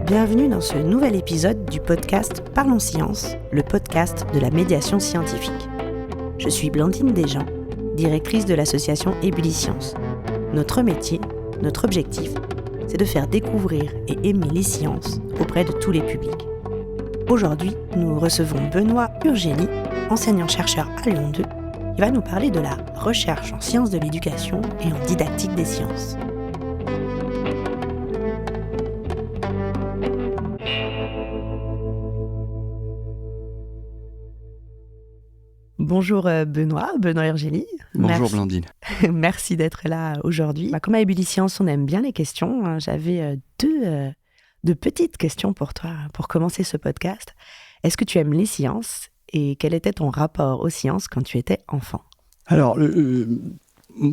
Bienvenue dans ce nouvel épisode du podcast Parlons Science, le podcast de la médiation scientifique. Je suis Blandine Desjean, directrice de l'association Ébulliscience. Notre métier, notre objectif, c'est de faire découvrir et aimer les sciences auprès de tous les publics. Aujourd'hui, nous recevons Benoît Urgély, enseignant-chercheur à Lyon 2, qui va nous parler de la recherche en sciences de l'éducation et en didactique des sciences. Bonjour Benoît Urgély. Bonjour Blandine. Merci d'être là aujourd'hui. Comme à Ébulliscience, on aime bien les questions. J'avais deux petites questions pour toi pour commencer ce podcast. Est-ce que tu aimes les sciences et quel était ton rapport aux sciences quand tu étais enfant ? Alors,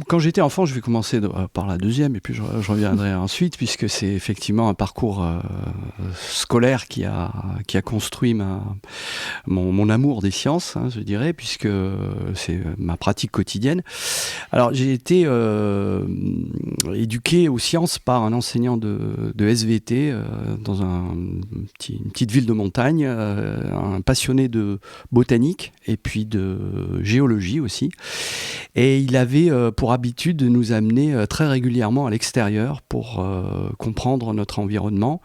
quand j'étais enfant, je vais commencer par la deuxième et puis je reviendrai ensuite, puisque c'est effectivement un parcours scolaire qui a construit mon amour des sciences, je dirais, puisque c'est ma pratique quotidienne. Alors, j'ai été éduqué aux sciences par un enseignant de SVT dans une petite ville de montagne, un passionné de botanique et puis de géologie aussi. Et il avait pour habitude de nous amener très régulièrement à l'extérieur pour comprendre notre environnement.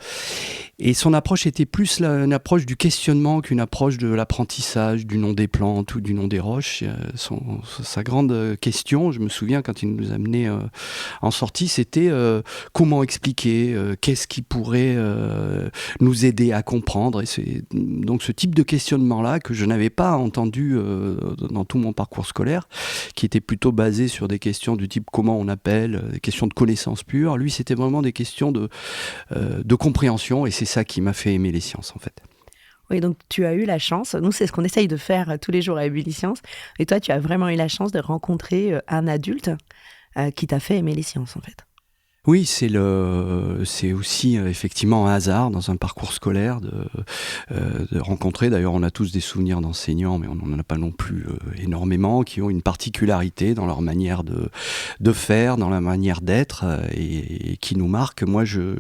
Et son approche était plus une approche du questionnement qu'une approche de l'apprentissage du nom des plantes ou du nom des roches. Sa grande question, je me souviens quand il nous amenait en sortie, c'était comment expliquer, qu'est-ce qui pourrait nous aider à comprendre. Et c'est donc ce type de questionnement-là que je n'avais pas entendu dans tout mon parcours scolaire, qui était plutôt basé sur des questions du type comment on appelle, des questions de connaissances pures. Lui, c'était vraiment des questions de compréhension, et c'est ça qui m'a fait aimer les sciences, en fait. Oui, donc tu as eu la chance, nous c'est ce qu'on essaye de faire tous les jours à Ébulliscience, et toi tu as vraiment eu la chance de rencontrer un adulte qui t'a fait aimer les sciences, en fait. Oui, c'est aussi effectivement un hasard dans un parcours scolaire de rencontrer. D'ailleurs, on a tous des souvenirs d'enseignants, mais on n'en a pas non plus énormément, qui ont une particularité dans leur manière de faire, dans la manière d'être, et qui nous marquent. Moi, je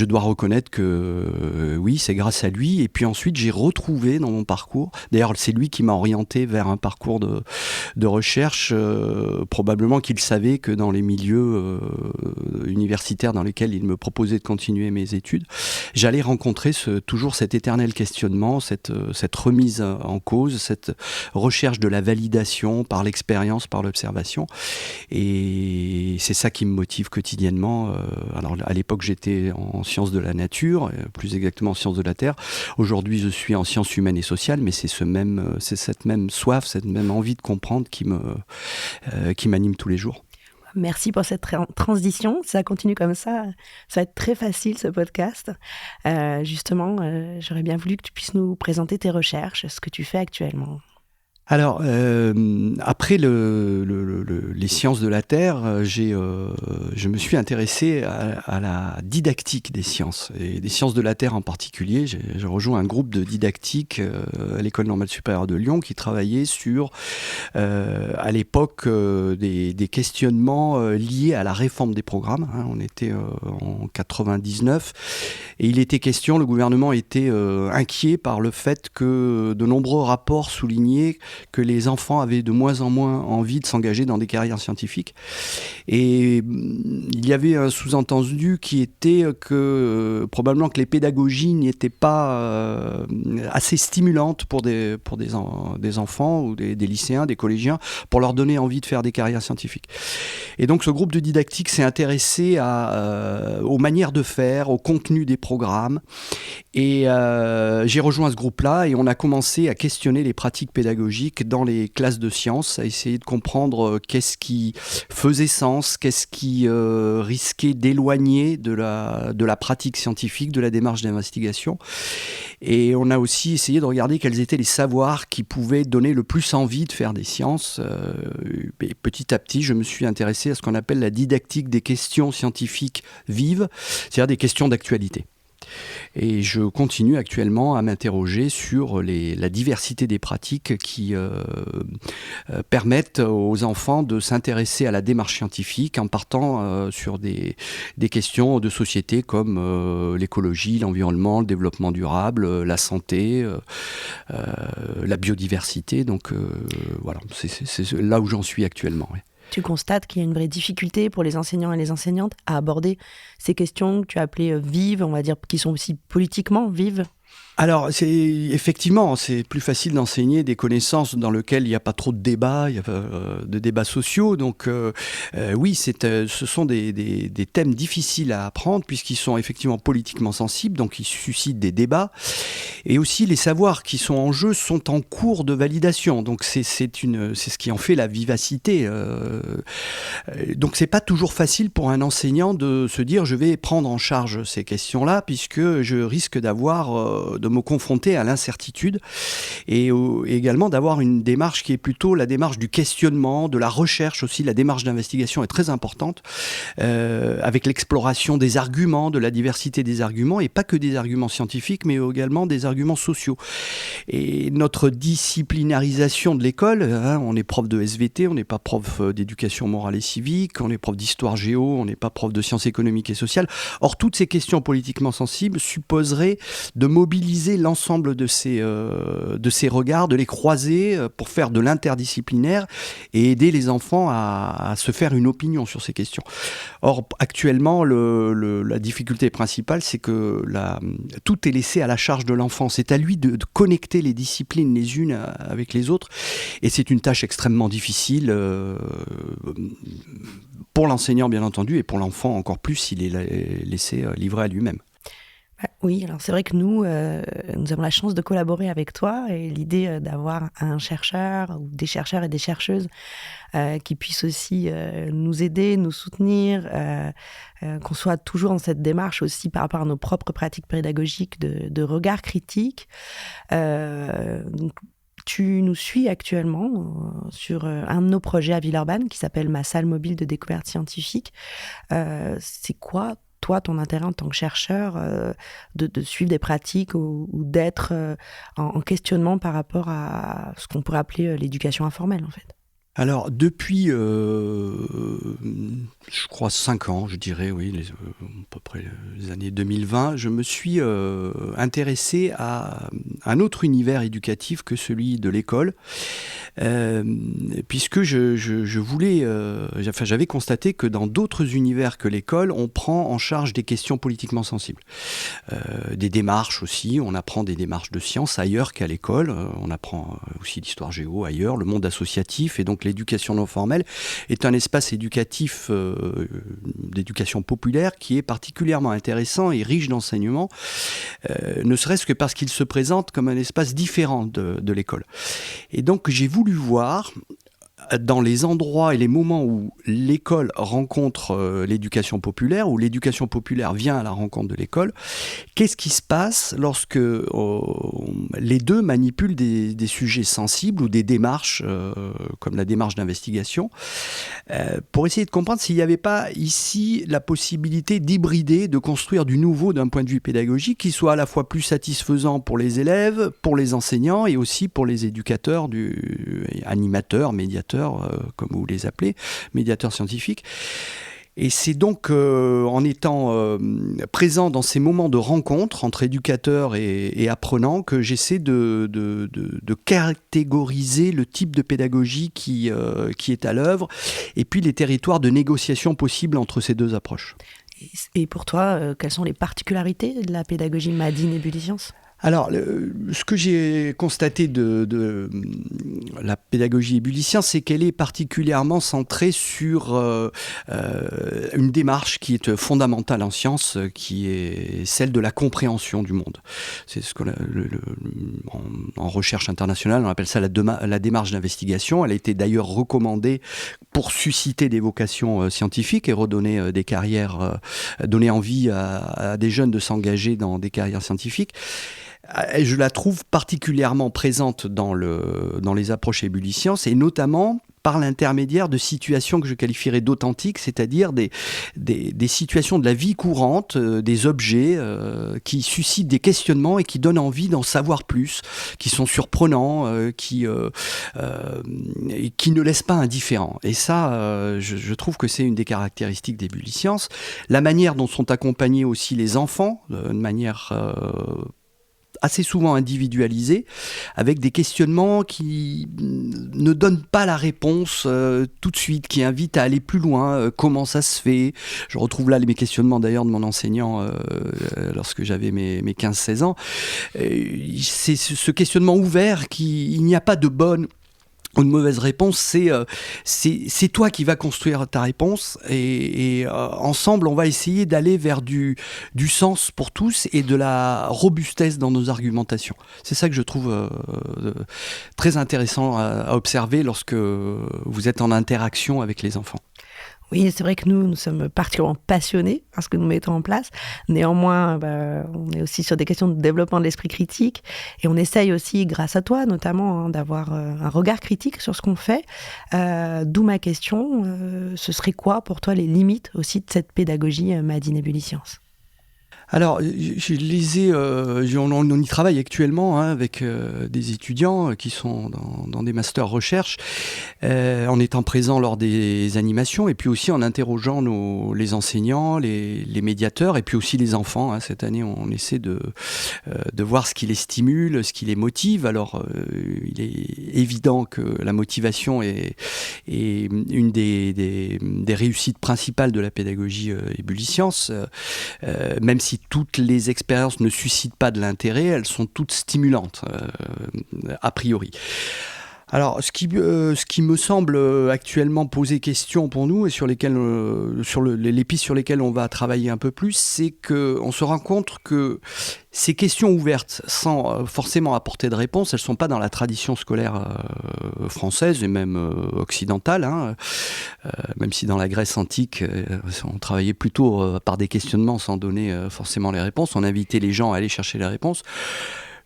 dois reconnaître que oui, c'est grâce à lui. Et puis ensuite, j'ai retrouvé dans mon parcours, d'ailleurs, c'est lui qui m'a orienté vers un parcours de recherche, probablement qu'il savait que dans les milieux universitaires dans lesquels il me proposait de continuer mes études, j'allais rencontrer toujours cet éternel questionnement, cette remise en cause, cette recherche de la validation par l'expérience, par l'observation. Et c'est ça qui me motive quotidiennement. Alors à l'époque, j'étais en sciences de la nature, plus exactement en sciences de la terre. Aujourd'hui, je suis en sciences humaines et sociales, mais c'est cette même soif, cette même envie de comprendre qui m'anime tous les jours. Merci pour cette transition. Ça continue comme ça. Ça va être très facile, ce podcast. Justement, j'aurais bien voulu que tu puisses nous présenter tes recherches, ce que tu fais actuellement. Alors, après les sciences de la Terre, je me suis intéressé à la didactique des sciences, et des sciences de la Terre en particulier. J'ai rejoint un groupe de didactique à l'École normale supérieure de Lyon qui travaillait sur, à l'époque, des questionnements liés à la réforme des programmes. On était en 99, et il était question, le gouvernement était inquiet par le fait que de nombreux rapports soulignaient que les enfants avaient de moins en moins envie de s'engager dans des carrières scientifiques. Et il y avait un sous-entendu qui était que probablement que les pédagogies n'étaient pas assez stimulantes pour des enfants ou des lycéens, des collégiens, pour leur donner envie de faire des carrières scientifiques. Et donc ce groupe de didactique s'est intéressé aux manières de faire, au contenu des programmes. Et j'ai rejoint ce groupe-là et on a commencé à questionner les pratiques pédagogiques dans les classes de sciences, à essayer de comprendre qu'est-ce qui faisait sens, qu'est-ce qui risquait d'éloigner de la pratique scientifique, de la démarche d'investigation. Et on a aussi essayé de regarder quels étaient les savoirs qui pouvaient donner le plus envie de faire des sciences. Et petit à petit, je me suis intéressé à ce qu'on appelle la didactique des questions scientifiques vives, c'est-à-dire des questions d'actualité. Et je continue actuellement à m'interroger sur la diversité des pratiques qui permettent aux enfants de s'intéresser à la démarche scientifique en partant sur des questions de société comme l'écologie, l'environnement, le développement durable, la santé, la biodiversité. Donc voilà, c'est là où j'en suis actuellement. Ouais. Tu constates qu'il y a une vraie difficulté pour les enseignants et les enseignantes à aborder ces questions que tu as appelées vives, on va dire, qui sont aussi politiquement vives? Alors, effectivement, c'est plus facile d'enseigner des connaissances dans lesquelles il n'y a pas trop de débats, il y a pas de débats sociaux. Donc, oui, ce sont des thèmes difficiles à apprendre puisqu'ils sont effectivement politiquement sensibles, donc ils suscitent des débats. Et aussi, les savoirs qui sont en jeu sont en cours de validation. Donc, c'est ce qui en fait la vivacité. Donc, c'est pas toujours facile pour un enseignant de se dire je vais prendre en charge ces questions-là puisque je risque de me confronter à l'incertitude et également d'avoir une démarche qui est plutôt la démarche du questionnement, de la recherche aussi. La démarche d'investigation est très importante avec l'exploration des arguments, de la diversité des arguments et pas que des arguments scientifiques mais également des arguments sociaux. Et notre disciplinarisation de l'école, on est prof de SVT, on n'est pas prof d'éducation morale et civique, on est prof d'histoire géo, on n'est pas prof de sciences économiques et sociales. Or, toutes ces questions politiquement sensibles supposeraient de mobiliser l'ensemble de ces regards, de les croiser pour faire de l'interdisciplinaire et aider les enfants à se faire une opinion sur ces questions. Or, actuellement, la difficulté principale, c'est que tout est laissé à la charge de l'enfant. C'est à lui de connecter les disciplines les unes avec les autres et c'est une tâche extrêmement difficile pour l'enseignant, bien entendu, et pour l'enfant encore plus s'il est laissé livré à lui-même. Oui, alors c'est vrai que nous avons la chance de collaborer avec toi et l'idée d'avoir un chercheur ou des chercheurs et des chercheuses qui puissent aussi nous aider, nous soutenir, qu'on soit toujours dans cette démarche aussi par rapport à nos propres pratiques pédagogiques de regard critique. Donc, tu nous suis actuellement sur un de nos projets à Villeurbanne qui s'appelle Ma salle mobile de découverte scientifique. C'est quoi toi, ton intérêt en tant que chercheur, de suivre des pratiques ou d'être en questionnement par rapport à ce qu'on pourrait appeler l'éducation informelle, en fait? Alors, depuis, je crois, 5 ans, je dirais, oui, à peu près les années 2020, je me suis intéressé à un autre univers éducatif que celui de l'école, puisque je voulais, j'avais constaté que dans d'autres univers que l'école, on prend en charge des questions politiquement sensibles. Des démarches aussi, on apprend des démarches de sciences ailleurs qu'à l'école, on apprend aussi l'histoire géo ailleurs, le monde associatif, et donc l'éducation non formelle est un espace éducatif d'éducation populaire qui est particulièrement intéressant et riche d'enseignements, ne serait-ce que parce qu'il se présente comme un espace différent de l'école. Et donc j'ai voulu voir dans les endroits et les moments où l'école rencontre l'éducation populaire, où l'éducation populaire vient à la rencontre de l'école, qu'est-ce qui se passe lorsque les deux manipulent des sujets sensibles ou des démarches, comme la démarche d'investigation, pour essayer de comprendre s'il n'y avait pas ici la possibilité d'hybrider, de construire du nouveau d'un point de vue pédagogique qui soit à la fois plus satisfaisant pour les élèves, pour les enseignants et aussi pour les éducateurs, animateurs, médiateurs, comme vous les appelez, médiateurs scientifiques. Et c'est donc en étant présent dans ces moments de rencontre entre éducateurs et apprenants que j'essaie de catégoriser le type de pédagogie qui est à l'œuvre et puis les territoires de négociation possibles entre ces deux approches. Et pour toi, quelles sont les particularités de la pédagogie Madi Nébulliscience ? Alors, ce que j'ai constaté de la pédagogie ébullicien, c'est qu'elle est particulièrement centrée sur une démarche qui est fondamentale en sciences, qui est celle de la compréhension du monde. C'est ce qu'on en recherche internationale, on appelle ça la démarche d'investigation. Elle a été d'ailleurs recommandée pour susciter des vocations scientifiques et redonner des carrières, donner envie à des jeunes de s'engager dans des carrières scientifiques. Je la trouve particulièrement présente dans les approches ébullisciences et notamment par l'intermédiaire de situations que je qualifierais d'authentiques, c'est-à-dire des situations de la vie courante, des objets qui suscitent des questionnements et qui donnent envie d'en savoir plus, qui sont surprenants, qui ne laissent pas indifférents. Et ça, je trouve que c'est une des caractéristiques des Bulisciences. La manière dont sont accompagnés aussi les enfants, de manière assez souvent individualisée, avec des questionnements qui ne donnent pas la réponse tout de suite, qui invitent à aller plus loin, comment ça se fait. Je retrouve là mes questionnements d'ailleurs de mon enseignant lorsque j'avais mes 15-16 ans. C'est ce questionnement ouvert, il n'y a pas de bonne ou une mauvaise réponse, c'est toi qui vas construire ta réponse et ensemble on va essayer d'aller vers du sens pour tous et de la robustesse dans nos argumentations. C'est ça que je trouve très intéressant à observer lorsque vous êtes en interaction avec les enfants. Oui, c'est vrai que nous sommes particulièrement passionnés par ce que nous mettons en place. Néanmoins, on est aussi sur des questions de développement de l'esprit critique et on essaye aussi, grâce à toi notamment, d'avoir un regard critique sur ce qu'on fait. D'où ma question, ce serait quoi pour toi les limites aussi de cette pédagogie Made in Buliscience ? Alors, je lisais, on y travaille actuellement avec des étudiants qui sont dans des masters recherche, en étant présents lors des animations et puis aussi en interrogeant les enseignants, les médiateurs et puis aussi les enfants. Cette année, on essaie de voir ce qui les stimule, ce qui les motive. Alors, il est évident que la motivation est une des réussites principales de la pédagogie Buliscience, même si toutes les expériences ne suscitent pas de l'intérêt, elles sont toutes stimulantes, a priori. Alors, ce qui me semble actuellement poser question pour nous et sur lesquelles, les pistes sur lesquelles on va travailler un peu plus, c'est qu'on se rend compte que ces questions ouvertes, sans forcément apporter de réponse, elles ne sont pas dans la tradition scolaire française et même occidentale, même si dans la Grèce antique, on travaillait plutôt par des questionnements sans donner forcément les réponses, on invitait les gens à aller chercher les réponses.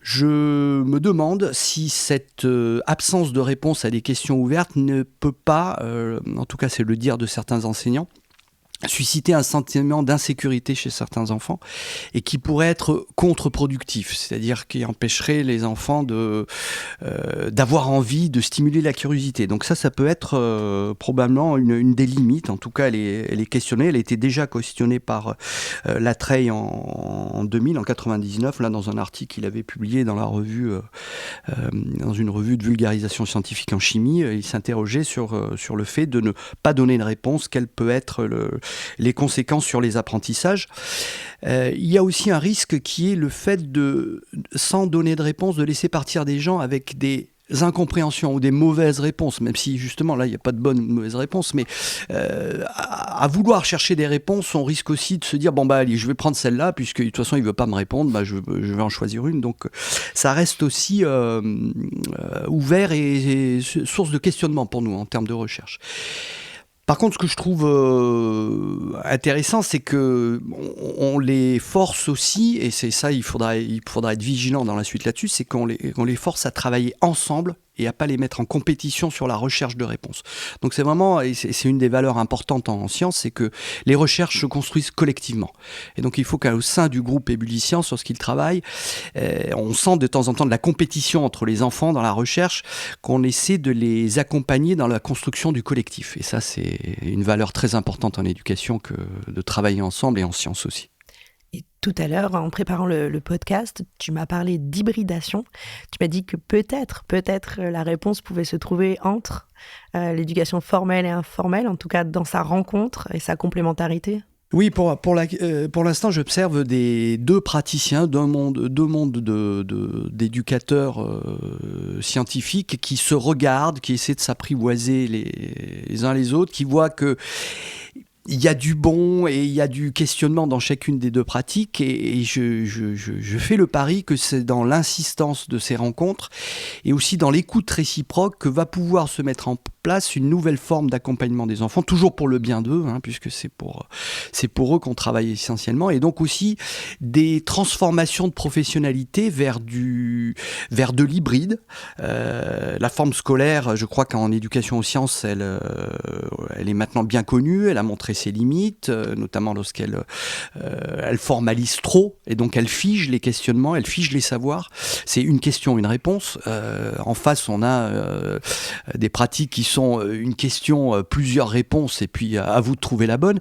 Je me demande si cette absence de réponse à des questions ouvertes ne peut pas, en tout cas c'est le dire de certains enseignants, susciter un sentiment d'insécurité chez certains enfants et qui pourrait être contre-productif, c'est-à-dire qui empêcherait les enfants d'avoir envie de stimuler la curiosité. Donc ça peut être probablement une des limites. En tout cas, elle est questionnée. Elle a été déjà questionnée par Latreille en 2000, en 99, là dans un article qu'il avait publié dans la revue, dans une revue de vulgarisation scientifique en chimie. Il s'interrogeait sur le fait de ne pas donner une réponse, quelle peut être les conséquences sur les apprentissages. Il y a aussi un risque qui est le fait de, sans donner de réponse, de laisser partir des gens avec des incompréhensions ou des mauvaises réponses, même si justement là il n'y a pas de bonne ou de mauvaise réponse, mais à vouloir chercher des réponses, on risque aussi de se dire allez, je vais prendre celle-là puisque de toute façon il ne veut pas me répondre, je vais en choisir une. Donc ça reste aussi ouvert et source de questionnement pour nous en termes de recherche. Par contre, ce que je trouve intéressant, c'est que on les force aussi, et c'est ça, il faudra être vigilant dans la suite là-dessus, c'est qu'on les force à travailler ensemble et à pas les mettre en compétition sur la recherche de réponses. Donc c'est vraiment, et c'est une des valeurs importantes en sciences, c'est que les recherches se construisent collectivement. Et donc il faut qu'au sein du groupe Bulisciences, lorsqu'ils travaillent, on sent de temps en temps de la compétition entre les enfants dans la recherche, qu'on essaie de les accompagner dans la construction du collectif. Et ça, c'est une valeur très importante en éducation que de travailler ensemble et en sciences aussi. Et tout à l'heure, en préparant le podcast, tu m'as parlé d'hybridation. Tu m'as dit que peut-être la réponse pouvait se trouver entre l'éducation formelle et informelle, en tout cas dans sa rencontre et sa complémentarité. Oui, pour l'instant, j'observe deux praticiens, deux mondes d'éducateurs scientifiques qui se regardent, qui essaient de s'apprivoiser les uns les autres, qui voient que il y a du bon et il y a du questionnement dans chacune des deux pratiques et je fais le pari que c'est dans l'insistance de ces rencontres et aussi dans l'écoute réciproque que va pouvoir se mettre place une nouvelle forme d'accompagnement des enfants, toujours pour le bien d'eux, puisque c'est pour eux qu'on travaille essentiellement, et donc aussi des transformations de professionnalité vers de l'hybride. La forme scolaire, je crois qu'en éducation aux sciences, elle est maintenant bien connue, elle a montré ses limites, notamment lorsqu'elle formalise trop, et donc elle fige les questionnements, elle fige les savoirs. C'est une question, une réponse. En face, on a des pratiques qui sont une question, plusieurs réponses, et puis à vous de trouver la bonne.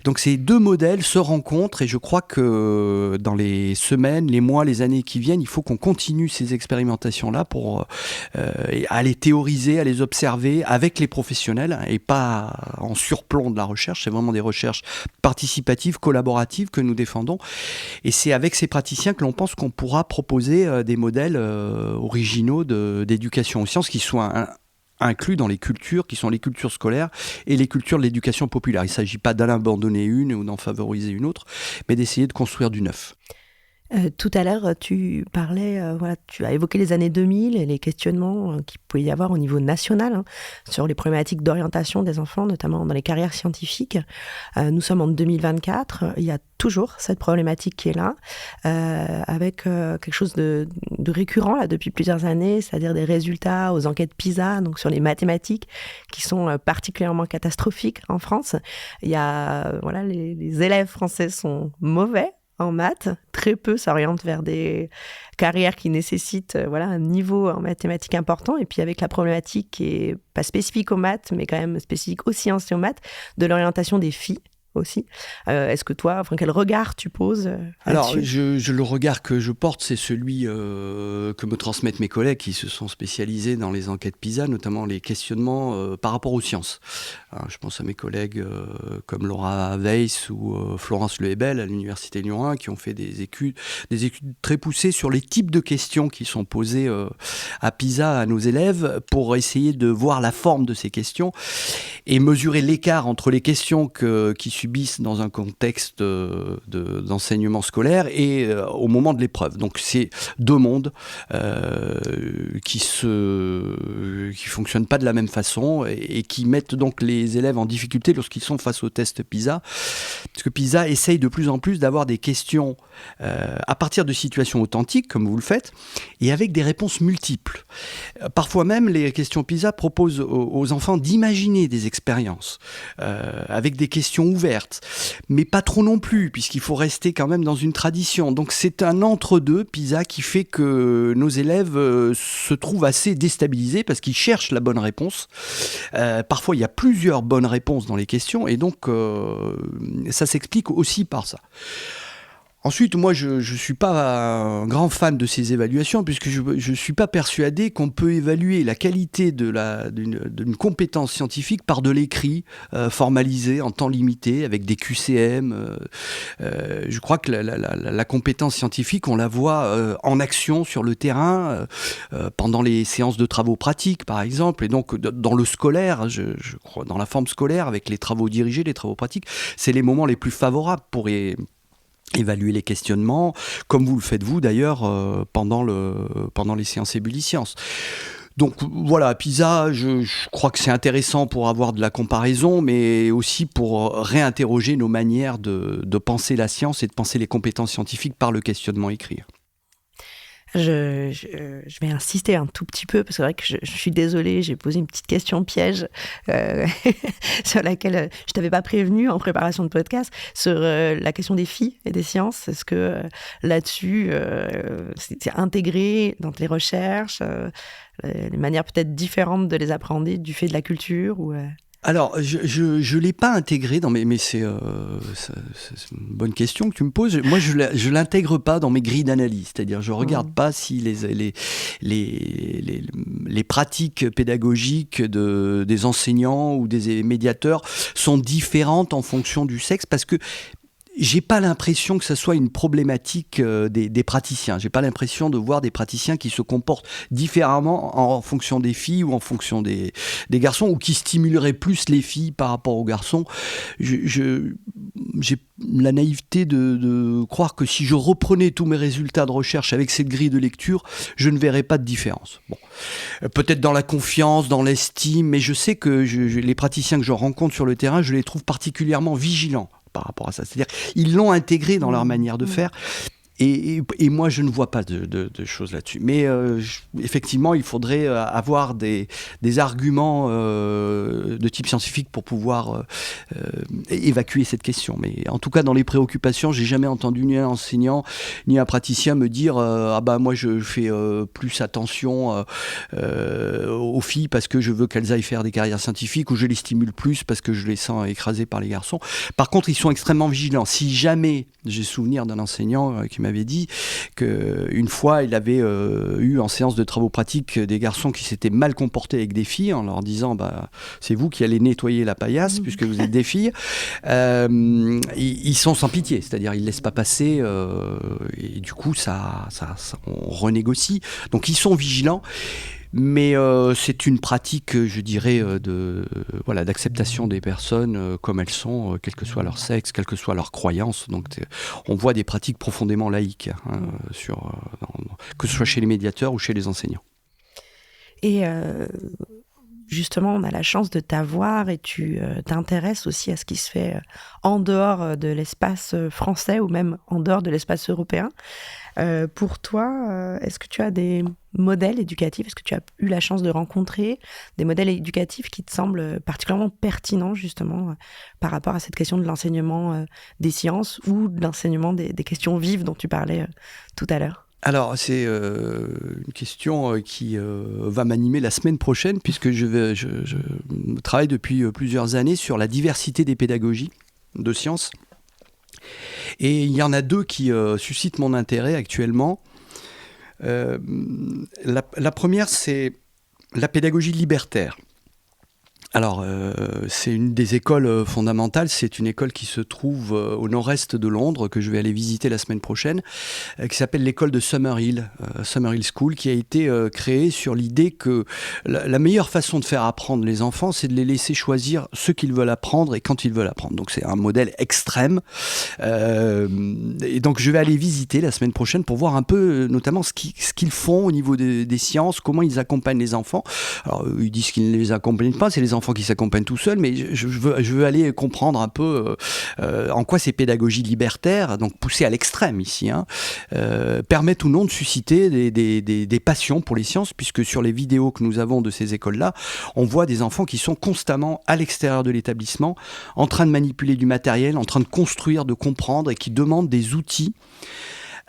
Donc ces deux modèles se rencontrent, et je crois que dans les semaines, les mois, les années qui viennent, il faut qu'on continue ces expérimentations-là pour à les théoriser, à les observer avec les professionnels, et pas en surplomb de la recherche. C'est vraiment des recherches participatives, collaboratives que nous défendons, et c'est avec ces praticiens que l'on pense qu'on pourra proposer des modèles originaux d'éducation aux sciences qui soient inclus dans les cultures qui sont les cultures scolaires et les cultures de l'éducation populaire. Il ne s'agit pas d'en abandonner une ou d'en favoriser une autre, mais d'essayer de construire du neuf. Tout à l'heure, tu parlais, tu as évoqué les années 2000 et les questionnements qu'il pouvait y avoir au niveau national sur les problématiques d'orientation des enfants, notamment dans les carrières scientifiques. Nous sommes en 2024, il y a toujours cette problématique qui est là, avec quelque chose de récurrent là, depuis plusieurs années, c'est-à-dire des résultats aux enquêtes PISA, donc sur les mathématiques, qui sont particulièrement catastrophiques en France. Il y a, les élèves français sont mauvais en maths, très peu s'orientent vers des carrières qui nécessitent un niveau en mathématiques important, et puis avec la problématique qui est pas spécifique aux maths, mais quand même spécifique aux sciences et aux maths, de l'orientation des filles aussi. Est-ce que toi, quel regard tu poses Alors, là-dessus ? le regard que je porte, c'est celui que me transmettent mes collègues qui se sont spécialisés dans les enquêtes PISA, notamment les questionnements par rapport aux sciences. Alors, je pense à mes collègues comme Laura Weiss ou Florence Lehebel à l'Université Lyon 1, qui ont fait des études très poussées sur les types de questions qui sont posées à PISA à nos élèves pour essayer de voir la forme de ces questions et mesurer l'écart entre les questions qui subissent dans un contexte d'enseignement scolaire et au moment de l'épreuve. Donc c'est deux mondes qui fonctionnent pas de la même façon et qui mettent donc les élèves en difficulté lorsqu'ils sont face au test PISA. Parce que PISA essaye de plus en plus d'avoir des questions à partir de situations authentiques, comme vous le faites, et avec des réponses multiples. Parfois même, les questions PISA proposent aux enfants d'imaginer des expériences avec des questions ouvertes, mais pas trop non plus, puisqu'il faut rester quand même dans une tradition. Donc c'est un entre-deux, PISA, qui fait que nos élèves se trouvent assez déstabilisés parce qu'ils cherchent la bonne réponse. Parfois, il y a plusieurs bonnes réponses dans les questions, et donc ça s'explique aussi par ça. Ensuite, moi, je ne suis pas un grand fan de ces évaluations, puisque je ne suis pas persuadé qu'on peut évaluer la qualité d'une compétence scientifique par de l'écrit, formalisé, en temps limité, avec des QCM. Je crois que la compétence scientifique, on la voit en action sur le terrain, pendant les séances de travaux pratiques, par exemple, et donc dans le scolaire, je crois, dans la forme scolaire, avec les travaux dirigés, les travaux pratiques, c'est les moments les plus favorables pour évaluer les questionnements, comme vous le faites vous d'ailleurs pendant les séances ébullisciences. Donc voilà, PISA, je crois que c'est intéressant pour avoir de la comparaison, mais aussi pour réinterroger nos manières de penser la science et de penser les compétences scientifiques par le questionnement écrit. Je vais insister un tout petit peu, parce que c'est vrai que je suis désolée, j'ai posé une petite question piège sur laquelle je t'avais pas prévenu en préparation de podcast, sur la question des filles et des sciences. Est-ce que là-dessus, c'est intégré dans les recherches, les manières peut-être différentes de les appréhender du fait de la culture ou Alors, je l'ai pas intégré mais c'est une bonne question que tu me poses. Moi, je l'intègre pas dans mes grilles d'analyse. C'est-à-dire, je regarde pas si les pratiques pédagogiques des enseignants ou des médiateurs sont différentes en fonction du sexe, parce que j'ai pas l'impression que ça soit une problématique des praticiens. J'ai pas l'impression de voir des praticiens qui se comportent différemment en fonction des filles ou en fonction des garçons, ou qui stimuleraient plus les filles par rapport aux garçons. J'ai la naïveté de croire que si je reprenais tous mes résultats de recherche avec cette grille de lecture, je ne verrais pas de différence. Bon. Peut-être dans la confiance, dans l'estime, mais je sais que les praticiens que je rencontre sur le terrain, je les trouve particulièrement vigilants par rapport à ça. C'est-à-dire qu'ils l'ont intégré dans leur manière de faire. Et moi, je ne vois pas de choses là-dessus. Mais effectivement, il faudrait avoir des arguments de type scientifique pour pouvoir évacuer cette question. Mais en tout cas, dans les préoccupations, j'ai jamais entendu ni un enseignant ni un praticien me dire moi, je fais plus attention aux filles parce que je veux qu'elles aillent faire des carrières scientifiques, ou je les stimule plus parce que je les sens écrasées par les garçons. Par contre, ils sont extrêmement vigilants. Si jamais, j'ai souvenir d'un enseignant qui m'avait dit qu'une fois, il avait eu en séance de travaux pratiques des garçons qui s'étaient mal comportés avec des filles en leur disant c'est vous qui allez nettoyer la paillasse puisque vous êtes des filles. Ils sont sans pitié, c'est-à-dire ils ne laissent pas passer et du coup on renégocie. Donc ils sont vigilants. Mais c'est une pratique, je dirais, d'acceptation des personnes comme elles sont, quel que soit leur sexe, quelle que soit leur croyance. Donc on voit des pratiques profondément laïques, que ce soit chez les médiateurs ou chez les enseignants. Et justement, on a la chance de t'avoir et tu t'intéresses aussi à ce qui se fait en dehors de l'espace français ou même en dehors de l'espace européen. Pour toi, est-ce que tu as des modèles éducatifs, est-ce que tu as eu la chance de rencontrer des modèles éducatifs qui te semblent particulièrement pertinents justement par rapport à cette question de l'enseignement des sciences ou de l'enseignement des questions vives dont tu parlais tout à l'heure? Alors, c'est une question qui va m'animer la semaine prochaine, puisque je travaille depuis plusieurs années sur la diversité des pédagogies de sciences. Et il y en a deux qui suscitent mon intérêt actuellement. La première, c'est la pédagogie libertaire. Alors, c'est une des écoles fondamentales. C'est une école qui se trouve au nord-est de Londres, que je vais aller visiter la semaine prochaine, qui s'appelle l'école de Summerhill School, qui a été créée sur l'idée que la meilleure façon de faire apprendre les enfants, c'est de les laisser choisir ce qu'ils veulent apprendre et quand ils veulent apprendre. Donc, c'est un modèle extrême. Et donc, je vais aller visiter la semaine prochaine pour voir un peu, notamment, ce qu'ils font au niveau des sciences, comment ils accompagnent les enfants. Alors, ils disent qu'ils ne les accompagnent pas, c'est les enfants qui s'accompagnent tout seuls, mais je veux aller comprendre un peu en quoi ces pédagogies libertaires, donc poussées à l'extrême ici, permettent ou non de susciter des passions pour les sciences, puisque sur les vidéos que nous avons de ces écoles-là, on voit des enfants qui sont constamment à l'extérieur de l'établissement, en train de manipuler du matériel, en train de construire, de comprendre, et qui demandent des outils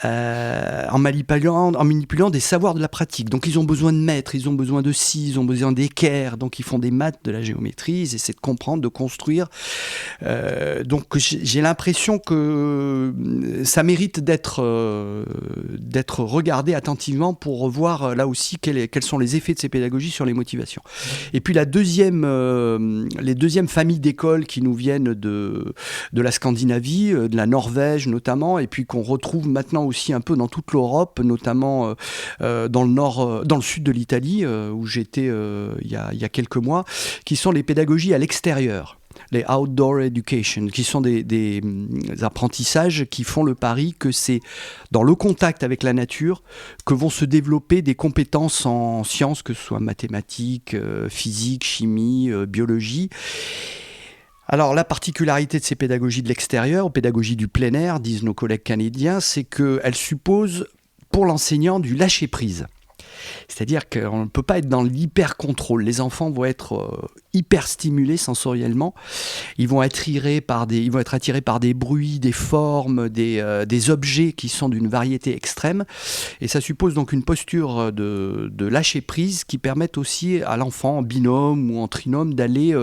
en manipulant des savoirs de la pratique. Donc ils ont besoin de maîtres, ils ont besoin de scie, ils ont besoin d'équerre, donc ils font des maths, de la géométrie, ils essaient de comprendre, de construire. Donc j'ai l'impression que ça mérite d'être regardé attentivement pour revoir là aussi quels sont les effets de ces pédagogies sur les motivations. Et puis les deuxièmes familles d'écoles qui nous viennent de la Scandinavie, de la Norvège notamment, et puis qu'on retrouve maintenant aussi un peu dans toute l'Europe, notamment dans le sud de l'Italie, où j'étais il y a quelques mois, qui sont les pédagogies à l'extérieur. Les outdoor education, qui sont des apprentissages qui font le pari que c'est dans le contact avec la nature que vont se développer des compétences en sciences, que ce soit mathématiques, physique, chimie, biologie. Alors, la particularité de ces pédagogies de l'extérieur, pédagogies du plein air, disent nos collègues canadiens, c'est qu'elles supposent pour l'enseignant du lâcher-prise. C'est-à-dire qu'on ne peut pas être dans l'hyper-contrôle. Les enfants vont être hyper stimulés sensoriellement. Ils vont être attirés par des bruits, des formes, des objets qui sont d'une variété extrême. Et ça suppose donc une posture de lâcher-prise qui permette aussi à l'enfant, en binôme ou en trinôme, d'aller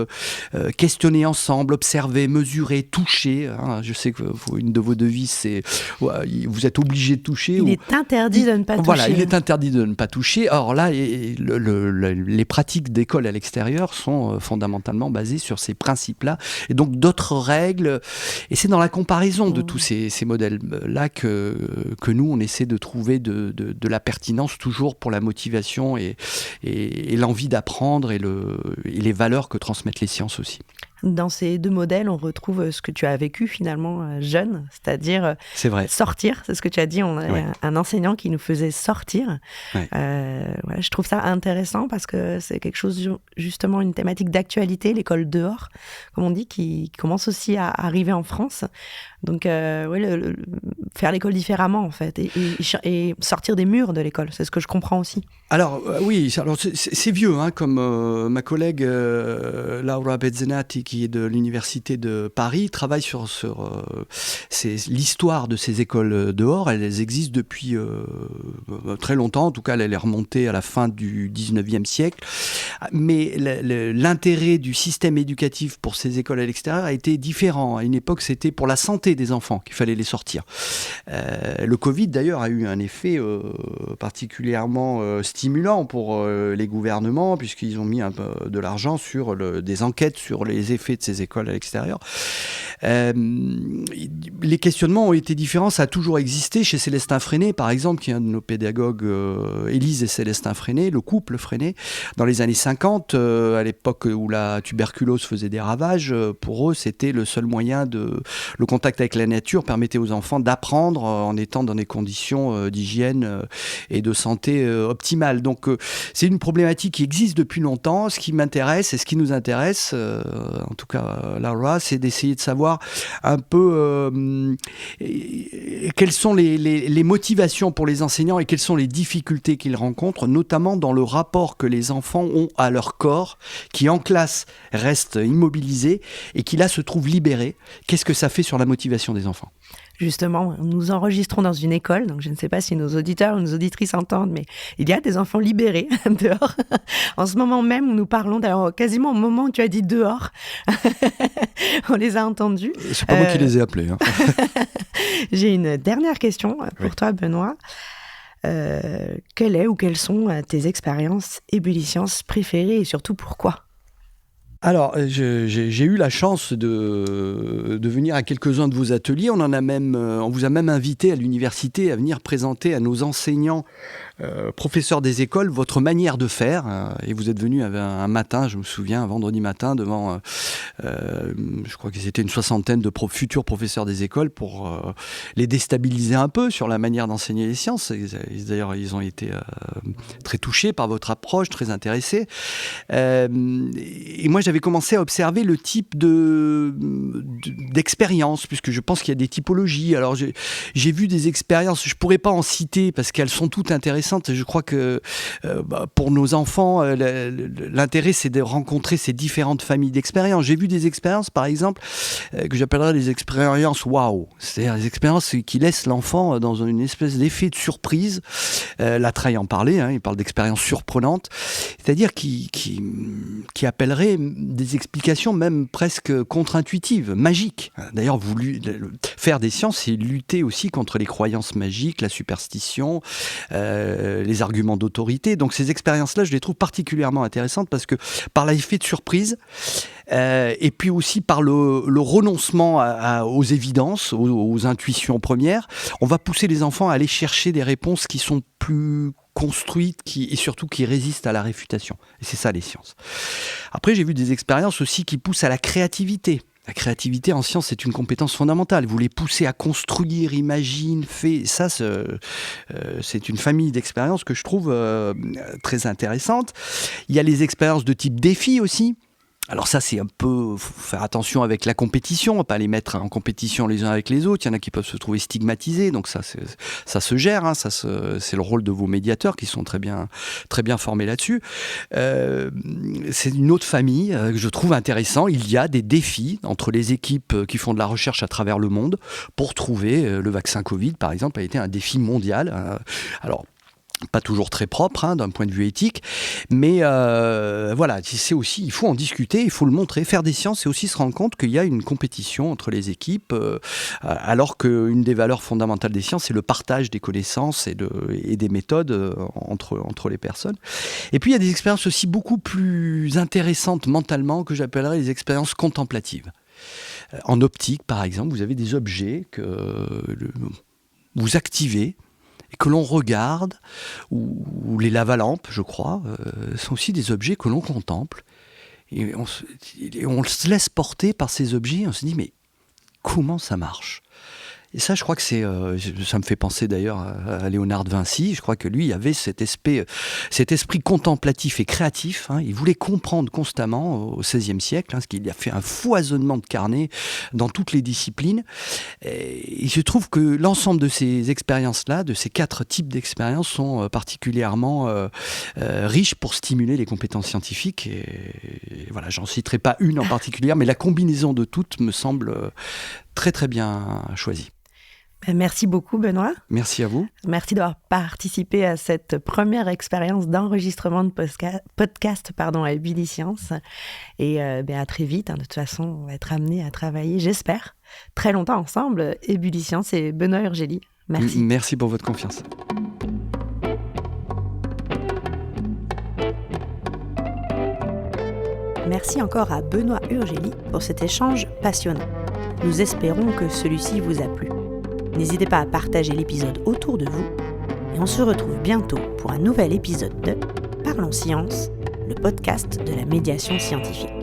questionner ensemble, observer, mesurer, toucher. Je sais que une de vos devises, c'est vous êtes obligé de toucher. Il est interdit de ne pas toucher. Voilà, il est interdit de ne pas toucher. touché. Alors là, les pratiques d'école à l'extérieur sont fondamentalement basées sur ces principes-là, et donc d'autres règles. Et c'est dans la comparaison de tous ces modèles-là que nous, on essaie de trouver de la pertinence toujours pour la motivation et l'envie d'apprendre et les valeurs que transmettent les sciences aussi. Dans ces deux modèles, on retrouve ce que tu as vécu finalement jeune, c'est-à-dire c'est vrai. Sortir, c'est ce que tu as dit, on a un enseignant qui nous faisait sortir. Ouais. Je trouve ça intéressant parce que c'est quelque chose, justement, une thématique d'actualité, l'école dehors, comme on dit, qui commence aussi à arriver en France. Donc, faire l'école différemment, en fait, et sortir des murs de l'école, c'est ce que je comprends aussi. Alors, oui, alors c'est vieux, hein, comme ma collègue Laura Bezzenati, qui est de l'Université de Paris, travaille sur l'histoire de ces écoles dehors. Elles existent depuis très longtemps, en tout cas, elle est remontée à la fin du 19e siècle. Mais l'intérêt du système éducatif pour ces écoles à l'extérieur a été différent. À une époque, c'était pour la santé des enfants qu'il fallait les sortir. Le Covid, d'ailleurs, a eu un effet particulièrement stimulant pour les gouvernements, puisqu'ils ont mis un peu de l'argent sur des enquêtes sur les effets de ces écoles à l'extérieur. Les questionnements ont été différents, ça a toujours existé chez Célestin Freinet, par exemple, qui est un de nos pédagogues, Élise et Célestin Freinet, le couple Freinet, dans les années 50, à l'époque où la tuberculose faisait des ravages, pour eux, c'était le seul moyen le contact avec la nature permettait aux enfants d'apprendre en étant dans des conditions d'hygiène et de santé optimales. Donc, c'est une problématique qui existe depuis longtemps. Ce qui m'intéresse et ce qui nous intéresse, en tout cas, Laura, c'est d'essayer de savoir un peu quelles sont les motivations pour les enseignants et quelles sont les difficultés qu'ils rencontrent, notamment dans le rapport que les enfants ont à leur corps, qui en classe reste immobilisé et qui là se trouve libéré. Qu'est-ce que ça fait sur la motivation des enfants ? Justement, nous enregistrons dans une école, donc je ne sais pas si nos auditeurs ou nos auditrices entendent, mais il y a des enfants libérés dehors. En ce moment même où nous parlons, d'ailleurs quasiment au moment où tu as dit dehors, on les a entendus. C'est pas moi qui les ai appelés. Hein. J'ai une dernière question pour toi, Benoît. Quelle est ou quelles sont tes expériences ébullisciences préférées et surtout pourquoi ? Alors, j'ai eu la chance de venir à quelques-uns de vos ateliers. On vous a même invité à l'université à venir présenter à nos enseignants, professeurs des écoles, votre manière de faire. Et vous êtes venu un matin, je me souviens, un vendredi matin, devant, je crois que c'était une soixantaine de futurs professeurs des écoles pour les déstabiliser un peu sur la manière d'enseigner les sciences. D'ailleurs, ils ont été très touchés par votre approche, très intéressés. Et moi, j'avais commencé à observer le type d'expérience, puisque je pense qu'il y a des typologies. Alors, j'ai vu des expériences, je ne pourrais pas en citer parce qu'elles sont toutes intéressantes. Je crois que pour nos enfants, l'intérêt, c'est de rencontrer ces différentes familles d'expériences. J'ai vu des expériences, par exemple, que j'appellerais des expériences waouh. C'est-à-dire des expériences qui laissent l'enfant dans une espèce d'effet de surprise. Latreille en parlait, hein, il parle d'expériences surprenantes. C'est-à-dire qui appellerait des explications même presque contre-intuitives, magiques. D'ailleurs, faire des sciences, c'est lutter aussi contre les croyances magiques, la superstition, les arguments d'autorité. Donc ces expériences-là, je les trouve particulièrement intéressantes parce que par l'effet de surprise, et puis aussi par le renoncement aux évidences, aux intuitions premières, on va pousser les enfants à aller chercher des réponses qui sont plus construites et surtout qui résistent à la réfutation. Et c'est ça les sciences. Après, j'ai vu des expériences aussi qui poussent à la créativité. La créativité en sciences, c'est une compétence fondamentale. Vous les poussez à construire, imaginer, faire. Ça, c'est une famille d'expériences que je trouve très intéressante. Il y a les expériences de type défi aussi. Alors ça, c'est un peu, faut faire attention avec la compétition, on va pas les mettre en compétition les uns avec les autres. Il y en a qui peuvent se trouver stigmatisés, donc ça se gère. Hein, c'est le rôle de vos médiateurs qui sont très bien formés là-dessus. C'est une autre famille que je trouve intéressant. Il y a des défis entre les équipes qui font de la recherche à travers le monde pour trouver le vaccin Covid, par exemple, a été un défi mondial. Alors, pas toujours très propre d'un point de vue éthique, mais voilà, c'est aussi, il faut en discuter, il faut le montrer. Faire des sciences, c'est aussi se rendre compte qu'il y a une compétition entre les équipes, alors qu'une des valeurs fondamentales des sciences, c'est le partage des connaissances et des méthodes entre les personnes. Et puis il y a des expériences aussi beaucoup plus intéressantes mentalement, que j'appellerais les expériences contemplatives. En optique, par exemple, vous avez des objets que vous activez, et que l'on regarde, ou les lavalampes, je crois, sont aussi des objets que l'on contemple. Et on se laisse porter par ces objets, et on se dit, mais comment ça marche ? Et ça, je crois que ça me fait penser d'ailleurs à Léonard de Vinci. Je crois que lui avait cet esprit contemplatif et créatif. Il voulait comprendre constamment au XVIe siècle, parce qu'il a fait un foisonnement de carnets dans toutes les disciplines. Et je trouve que l'ensemble de ces expériences-là, de ces 4 types d'expériences, sont particulièrement riches pour stimuler les compétences scientifiques. Et voilà, j'en citerai pas une en particulier, mais la combinaison de toutes me semble très très bien choisie. Merci beaucoup, Benoît. Merci à vous. Merci d'avoir participé à cette première expérience d'enregistrement de podcast à Abiliscience. Et à très vite. De toute façon, on va être amenés à travailler, j'espère, très longtemps ensemble, Abiliscience et Benoît Urgeli. Merci. Merci pour votre confiance. Merci encore à Benoît Urgeli pour cet échange passionnant. Nous espérons que celui-ci vous a plu. N'hésitez pas à partager l'épisode autour de vous et on se retrouve bientôt pour un nouvel épisode de Parlons Science, le podcast de la médiation scientifique.